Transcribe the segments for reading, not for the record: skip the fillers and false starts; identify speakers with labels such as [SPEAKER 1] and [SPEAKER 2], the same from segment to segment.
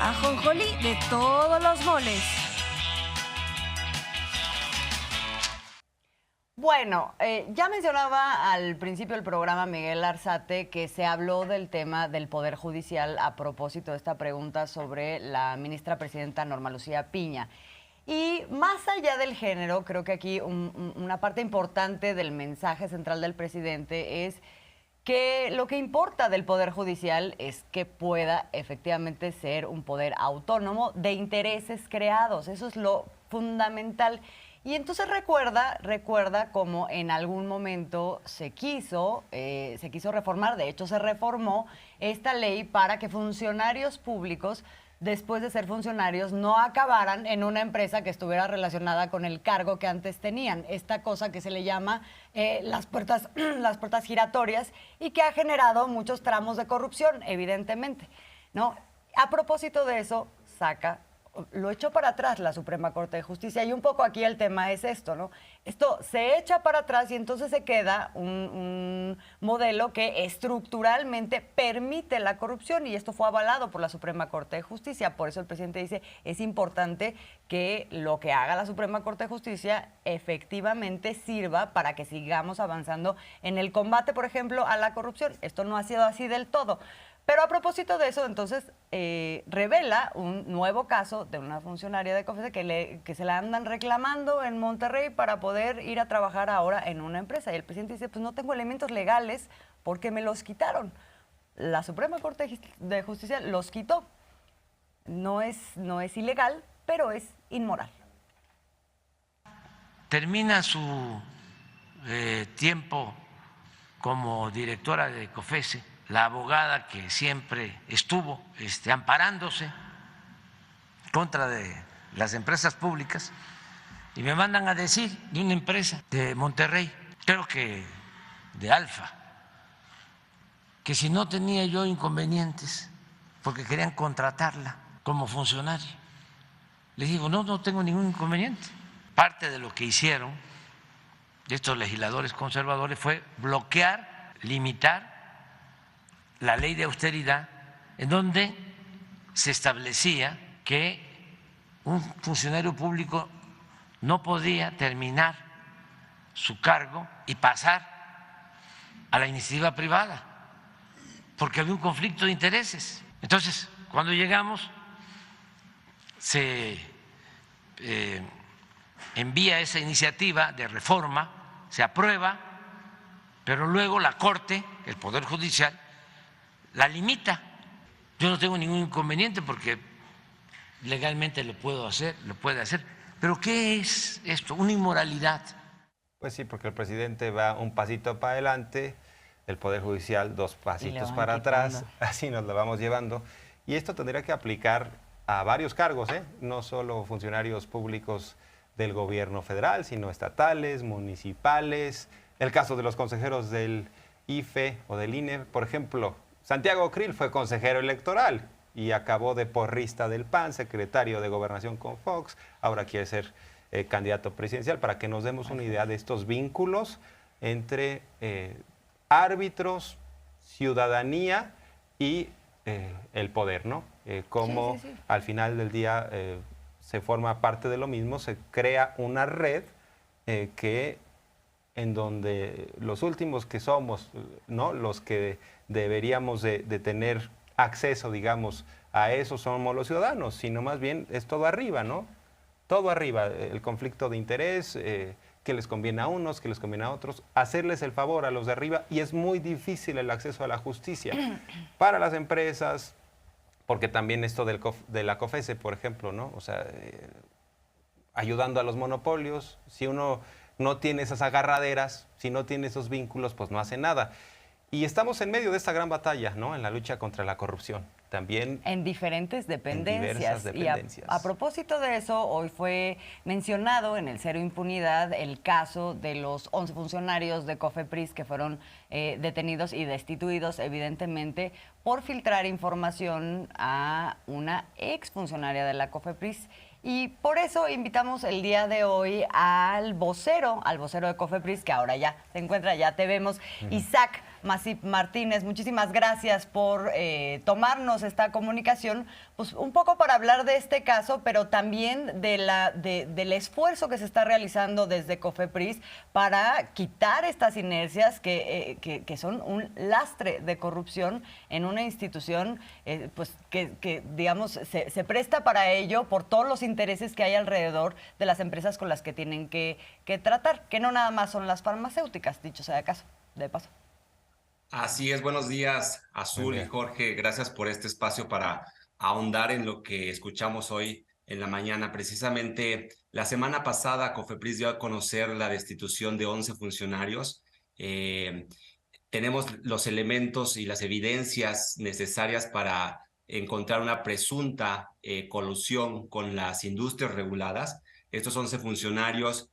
[SPEAKER 1] Ajonjolí de todos los moles.
[SPEAKER 2] Bueno, ya mencionaba al principio del programa Miguel Arzate que se habló del tema del Poder Judicial a propósito de esta pregunta sobre la ministra presidenta Norma Lucía Piña. Y más allá del género, creo que aquí una parte importante del mensaje central del presidente es que lo que importa del Poder Judicial es que pueda efectivamente ser un poder autónomo de intereses creados. Eso es lo fundamental. Y entonces recuerda cómo en algún momento se quiso reformar, de hecho se reformó esta ley para que funcionarios públicos, después de ser funcionarios, no acabaran en una empresa que estuviera relacionada con el cargo que antes tenían. Esta cosa que se le llama las puertas giratorias y que ha generado muchos tramos de corrupción, evidentemente, ¿no? A propósito de eso, lo echó para atrás la Suprema Corte de Justicia y un poco aquí el tema es esto, ¿no? Esto se echa para atrás y entonces se queda un modelo que estructuralmente permite la corrupción y esto fue avalado por la Suprema Corte de Justicia. Por eso el presidente dice, es importante que lo que haga la Suprema Corte de Justicia efectivamente sirva para que sigamos avanzando en el combate, por ejemplo, a la corrupción. Esto no ha sido así del todo. Pero a propósito de eso, entonces, revela un nuevo caso de una funcionaria de COFESE que se la andan reclamando en Monterrey para poder ir a trabajar ahora en una empresa. Y el presidente dice, pues no tengo elementos legales porque me los quitaron. La Suprema Corte de Justicia los quitó. No es ilegal, pero es inmoral.
[SPEAKER 3] Termina su tiempo como directora de COFESE, la abogada que siempre estuvo amparándose contra de las empresas públicas, y me mandan a decir de una empresa de Monterrey, creo que de Alfa, que si no tenía yo inconvenientes porque querían contratarla como funcionaria. Les digo, no tengo ningún inconveniente. Parte de lo que hicieron estos legisladores conservadores fue bloquear, limitar la ley de austeridad, en donde se establecía que un funcionario público no podía terminar su cargo y pasar a la iniciativa privada, porque había un conflicto de intereses. Entonces, cuando llegamos, se envía esa iniciativa de reforma, se aprueba, pero luego la Corte, el Poder Judicial, la limita. Yo no tengo ningún inconveniente porque legalmente lo puede hacer. Pero ¿qué es esto? Una inmoralidad.
[SPEAKER 4] Pues sí, porque el presidente va un pasito para adelante, el Poder Judicial 2 pasitos para atrás, así nos lo vamos llevando. Y esto tendría que aplicar a varios cargos, no solo funcionarios públicos del gobierno federal, sino estatales, municipales. El caso de los consejeros del IFE o del INE, por ejemplo, Santiago Krill fue consejero electoral y acabó de porrista del PAN, secretario de Gobernación con Fox, ahora quiere ser candidato presidencial, para que nos demos una idea de estos vínculos entre árbitros, ciudadanía y el poder, ¿no? Cómo sí. Al final del día se forma parte de lo mismo, se crea una red en donde los últimos que somos, ¿no? Los que deberíamos de tener acceso, digamos, a eso somos los ciudadanos, sino más bien es todo arriba, ¿no? Todo arriba, el conflicto de interés, que les conviene a unos, que les conviene a otros, hacerles el favor a los de arriba, y es muy difícil el acceso a la justicia para las empresas, porque también esto de la COFESE, por ejemplo, ¿no? O sea, ayudando a los monopolios, si uno no tiene esas agarraderas, si no tiene esos vínculos, pues no hace nada. Y estamos en medio de esta gran batalla, ¿no? En la lucha contra la corrupción. También
[SPEAKER 2] en diferentes dependencias.
[SPEAKER 4] En diversas dependencias.
[SPEAKER 2] Y a propósito de eso, hoy fue mencionado en el Cero Impunidad el caso de los 11 funcionarios de COFEPRIS que fueron detenidos y destituidos, evidentemente, por filtrar información a una exfuncionaria de la COFEPRIS. Y por eso invitamos el día de hoy al vocero de COFEPRIS, que ahora ya se encuentra, ya te vemos, Isaac Masip Martínez, muchísimas gracias por tomarnos esta comunicación, pues un poco para hablar de este caso, pero también del esfuerzo que se está realizando desde COFEPRIS para quitar estas inercias que son un lastre de corrupción en una institución pues que digamos, se presta para ello por todos los intereses que hay alrededor de las empresas con las que tienen que tratar, que no nada más son las farmacéuticas, dicho sea de paso.
[SPEAKER 5] Así es, buenos días, Azul y Jorge. Gracias por este espacio para ahondar en lo que escuchamos hoy en la mañana. Precisamente la semana pasada, COFEPRIS dio a conocer la destitución de 11 funcionarios. Tenemos los elementos y las evidencias necesarias para encontrar una presunta colusión con las industrias reguladas. Estos 11 funcionarios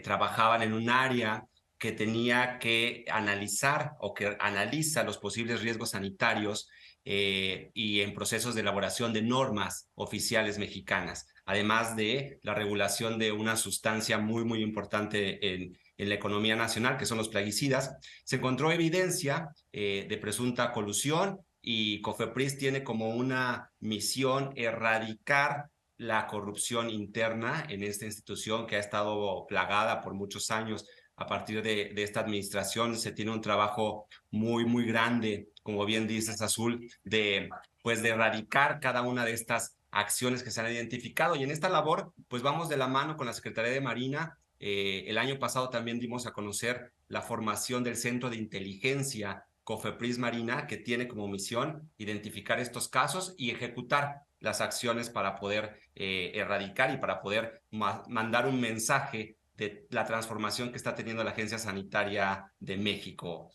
[SPEAKER 5] trabajaban en un área que tenía que analizar o que analiza los posibles riesgos sanitarios y en procesos de elaboración de normas oficiales mexicanas, además de la regulación de una sustancia muy, muy importante en la economía nacional, que son los plaguicidas. Se encontró evidencia de presunta colusión y COFEPRIS tiene como una misión erradicar la corrupción interna en esta institución que ha estado plagada por muchos años. A partir de esta administración se tiene un trabajo muy, muy grande, como bien dices, Azul, de erradicar cada una de estas acciones que se han identificado. Y en esta labor, pues vamos de la mano con la Secretaría de Marina. El año pasado también dimos a conocer la formación del Centro de Inteligencia COFEPRIS Marina, que tiene como misión identificar estos casos y ejecutar las acciones para poder erradicar y para poder mandar un mensaje de la transformación que está teniendo la Agencia Sanitaria de México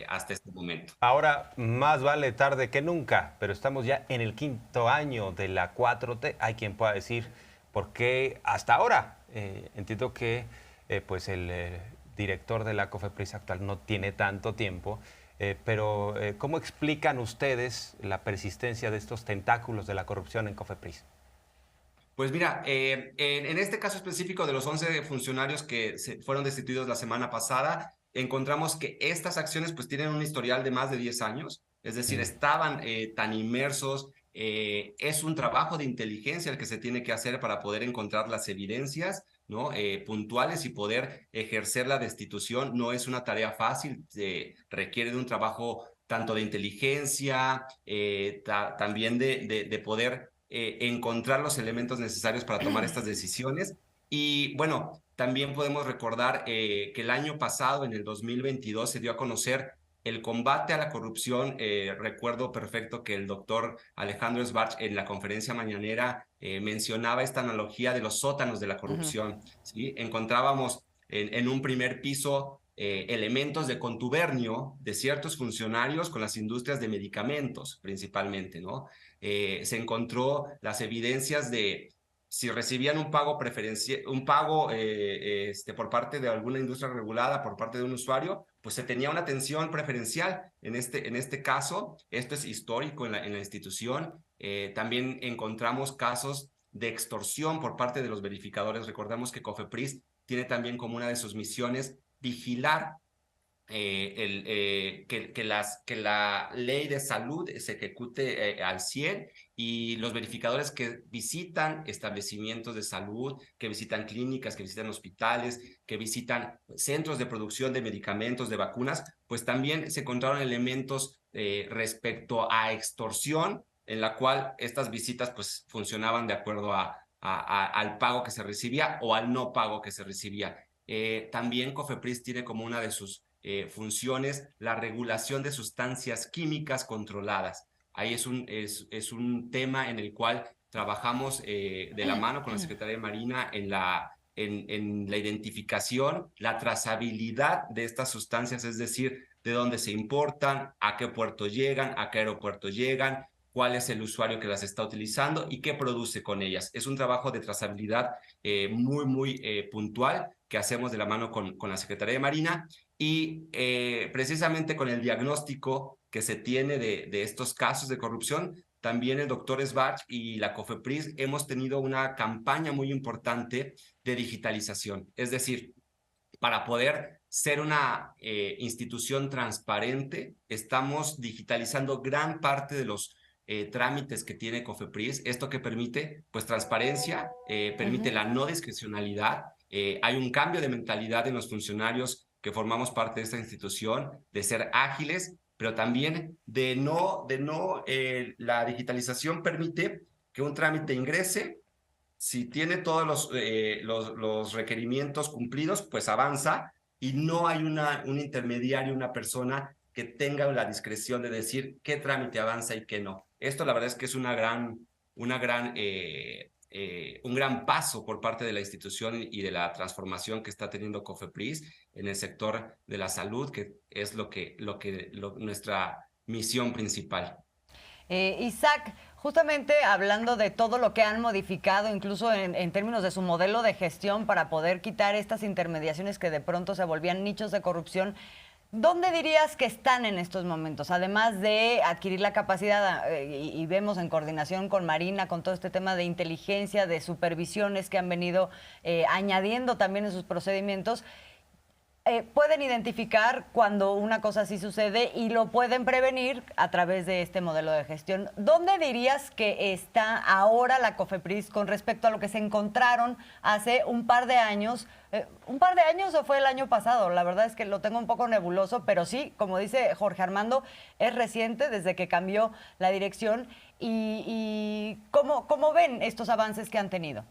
[SPEAKER 5] hasta este momento.
[SPEAKER 4] Ahora, más vale tarde que nunca, pero estamos ya en el 5º año de la 4T. Hay quien pueda decir por qué hasta ahora. Entiendo que pues el director de la COFEPRIS actual no tiene tanto tiempo, pero ¿cómo explican ustedes la persistencia de estos tentáculos de la corrupción en COFEPRIS?
[SPEAKER 5] Pues mira, en este caso específico de los 11 funcionarios que fueron destituidos la semana pasada, encontramos que estas acciones pues tienen un historial de más de 10 años, es decir, estaban tan inmersos. Es un trabajo de inteligencia el que se tiene que hacer para poder encontrar las evidencias, ¿no? Puntuales y poder ejercer la destitución. No es una tarea fácil, requiere de un trabajo tanto de inteligencia, también de poder encontrar los elementos necesarios para tomar estas decisiones. Y bueno, también podemos recordar que el año pasado, en el 2022, se dio a conocer el combate a la corrupción. Recuerdo perfecto que el doctor Alejandro Sbarch en la conferencia mañanera mencionaba esta analogía de los sótanos de la corrupción. ¿Sí? Encontrábamos en un primer piso elementos de contubernio de ciertos funcionarios con las industrias de medicamentos, principalmente, ¿no? Se encontró las evidencias de si recibían un pago preferencial, por parte de alguna industria regulada, por parte de un usuario, pues se tenía una atención preferencial. En este caso, esto es histórico en la institución. También encontramos casos de extorsión por parte de los verificadores. Recordemos que COFEPRIS tiene también como una de sus misiones vigilar que la ley de salud se ejecute al 100, y los verificadores que visitan establecimientos de salud, que visitan clínicas, que visitan hospitales, que visitan centros de producción de medicamentos, de vacunas, pues también se encontraron elementos respecto a extorsión, en la cual estas visitas pues funcionaban de acuerdo al pago que se recibía o al no pago que se recibía. También COFEPRIS tiene como una de sus funciones la regulación de sustancias químicas controladas. Ahí es un tema en el cual trabajamos de la mano con la Secretaría de Marina en la identificación, la trazabilidad de estas sustancias, es decir, de dónde se importan, a qué puerto llegan, a qué aeropuerto llegan, cuál es el usuario que las está utilizando y qué produce con ellas. Es un trabajo de trazabilidad muy, muy puntual que hacemos de la mano con la Secretaría de Marina, y precisamente con el diagnóstico que se tiene de estos casos de corrupción, también el doctor Sbarch y la COFEPRIS hemos tenido una campaña muy importante de digitalización. Es decir, para poder ser una institución transparente. Estamos digitalizando gran parte de los trámites que tiene COFEPRIS. ¿Esto que permite? Pues transparencia, permite la no discrecionalidad. Hay un cambio de mentalidad en los funcionarios que formamos parte de esta institución, de ser ágiles, pero también la digitalización permite que un trámite ingrese. Si tiene todos los requerimientos cumplidos, pues avanza y no hay un intermediario, una persona que tenga la discreción de decir qué trámite avanza y qué no. Esto la verdad es que es un gran paso por parte de la institución y de la transformación que está teniendo COFEPRIS en el sector de la salud, que es nuestra misión principal.
[SPEAKER 2] Isaac, justamente hablando de todo lo que han modificado, incluso en términos de su modelo de gestión para poder quitar estas intermediaciones que de pronto se volvían nichos de corrupción, ¿dónde dirías que están en estos momentos? Además de adquirir la capacidad, y vemos en coordinación con Marina, con todo este tema de inteligencia, de supervisiones que han venido añadiendo también en sus procedimientos, pueden identificar cuando una cosa así sucede y lo pueden prevenir a través de este modelo de gestión. ¿Dónde dirías que está ahora la COFEPRIS con respecto a lo que se encontraron hace un par de años? ¿Un par de años o fue el año pasado? La verdad es que lo tengo un poco nebuloso, pero sí, como dice Jorge Armando, es reciente desde que cambió la dirección. ¿Y cómo ven estos avances que han tenido?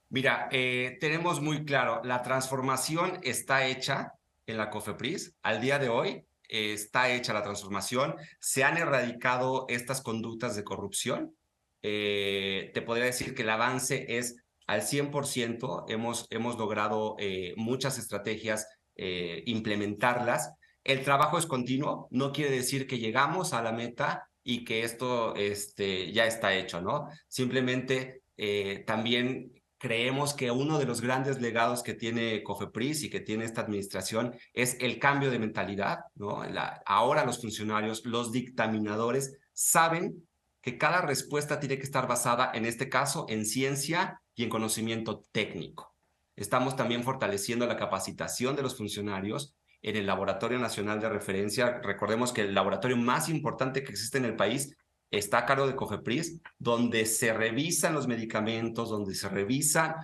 [SPEAKER 5] Mira, tenemos muy claro, la transformación está hecha en la COFEPRIS. Al día de hoy está hecha la transformación. Se han erradicado estas conductas de corrupción. Te podría decir que el avance es al 100%. Hemos logrado muchas estrategias, implementarlas. El trabajo es continuo. No quiere decir que llegamos a la meta y que esto ya está hecho, ¿no? Simplemente también creemos que uno de los grandes legados que tiene COFEPRIS y que tiene esta administración es el cambio de mentalidad, ¿no? Ahora los funcionarios, los dictaminadores, saben que cada respuesta tiene que estar basada, en este caso, en ciencia y en conocimiento técnico. Estamos también fortaleciendo la capacitación de los funcionarios en el Laboratorio Nacional de Referencia. Recordemos que el laboratorio más importante que existe en el país está a cargo de COFEPRIS, donde se revisan los medicamentos, donde se revisan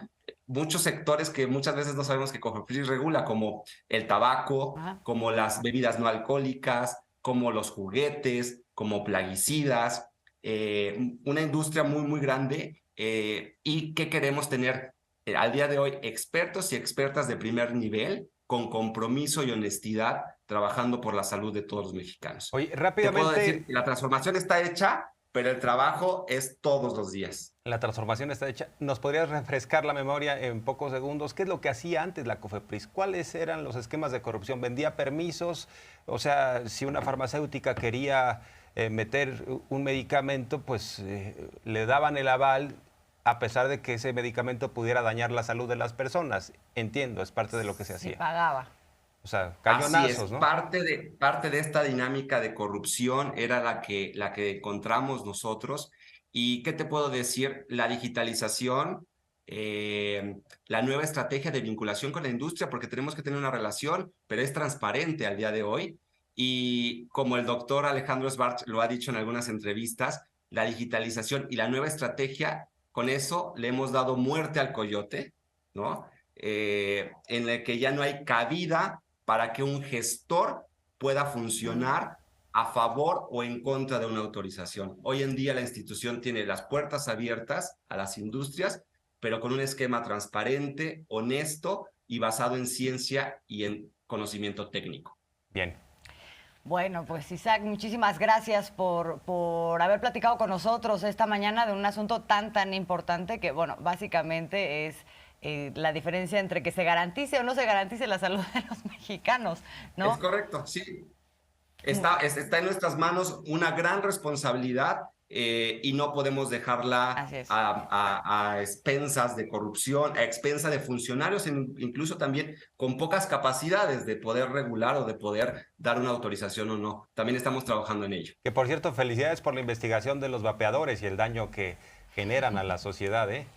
[SPEAKER 5] muchos sectores que muchas veces no sabemos que COFEPRIS regula, como el tabaco, como las bebidas no alcohólicas, como los juguetes, como plaguicidas, una industria muy, muy grande, y que queremos tener al día de hoy expertos y expertas de primer nivel, con compromiso y honestidad, trabajando por la salud de todos los mexicanos.
[SPEAKER 4] Oye, rápidamente...
[SPEAKER 5] Te puedo decir que la transformación está hecha, pero el trabajo es todos los días.
[SPEAKER 4] La transformación está hecha. ¿Nos podrías refrescar la memoria en pocos segundos? ¿Qué es lo que hacía antes la COFEPRIS? ¿Cuáles eran los esquemas de corrupción? ¿Vendía permisos? O sea, si una farmacéutica quería meter un medicamento, pues le daban el aval a pesar de que ese medicamento pudiera dañar la salud de las personas. Entiendo, es parte de lo que se hacía.
[SPEAKER 2] Se pagaba.
[SPEAKER 4] O sea, cañonazos,
[SPEAKER 5] así es,
[SPEAKER 4] ¿no?
[SPEAKER 5] Parte de esta dinámica de corrupción era la que encontramos nosotros. ¿Y qué te puedo decir? La digitalización, la nueva estrategia de vinculación con la industria, porque tenemos que tener una relación, pero es transparente al día de hoy. Y como el doctor Alejandro Schwartz lo ha dicho en algunas entrevistas, la digitalización y la nueva estrategia, con eso le hemos dado muerte al coyote, ¿no? En el que ya no hay cabida para que un gestor pueda funcionar a favor o en contra de una autorización. Hoy en día la institución tiene las puertas abiertas a las industrias, pero con un esquema transparente, honesto y basado en ciencia y en conocimiento técnico.
[SPEAKER 4] Bien.
[SPEAKER 2] Bueno, pues Isaac, muchísimas gracias por haber platicado con nosotros esta mañana de un asunto tan importante que, bueno, básicamente es la diferencia entre que se garantice o no se garantice la salud de los mexicanos, ¿no?
[SPEAKER 5] Es correcto, sí. Está en nuestras manos una gran responsabilidad y no podemos dejarla a expensas de corrupción, a expensas de funcionarios, incluso también con pocas capacidades de poder regular o de poder dar una autorización o no. También estamos trabajando en ello.
[SPEAKER 4] Que por cierto, felicidades por la investigación de los vapeadores y el daño que generan a la sociedad, ¿eh?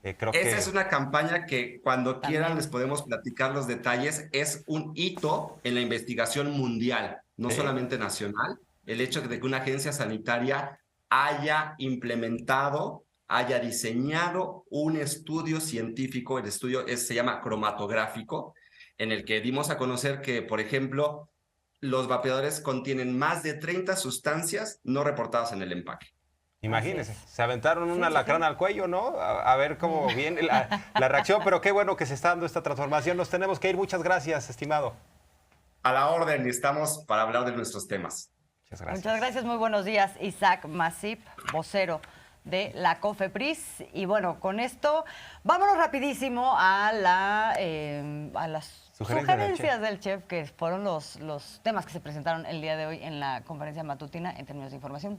[SPEAKER 4] Creo
[SPEAKER 5] Esa
[SPEAKER 4] que
[SPEAKER 5] es una campaña que cuando
[SPEAKER 2] También.
[SPEAKER 5] quieran les podemos platicar los detalles. Es un hito en la investigación mundial, no
[SPEAKER 4] Sí.
[SPEAKER 5] solamente nacional. El hecho de que una agencia sanitaria haya implementado, haya diseñado un estudio científico, el estudio se llama cromatográfico, en el que dimos a conocer que, por ejemplo, los vapeadores contienen más de 30 sustancias no reportadas en el empaque.
[SPEAKER 4] Imagínense,
[SPEAKER 2] Así es.
[SPEAKER 4] se aventaron un alacrán al cuello, ¿no? A ver cómo viene la reacción, pero qué bueno que se está dando esta transformación. Nos tenemos que ir. Muchas gracias, estimado.
[SPEAKER 5] A la orden, estamos para hablar de nuestros temas.
[SPEAKER 4] Muchas gracias.
[SPEAKER 2] Muchas gracias, muy buenos días. Isaac Masip, vocero de la COFEPRIS. Y bueno, con esto, vámonos rapidísimo a las sugerencias del chef, que fueron los temas que se presentaron el día de hoy en la conferencia matutina en términos de información.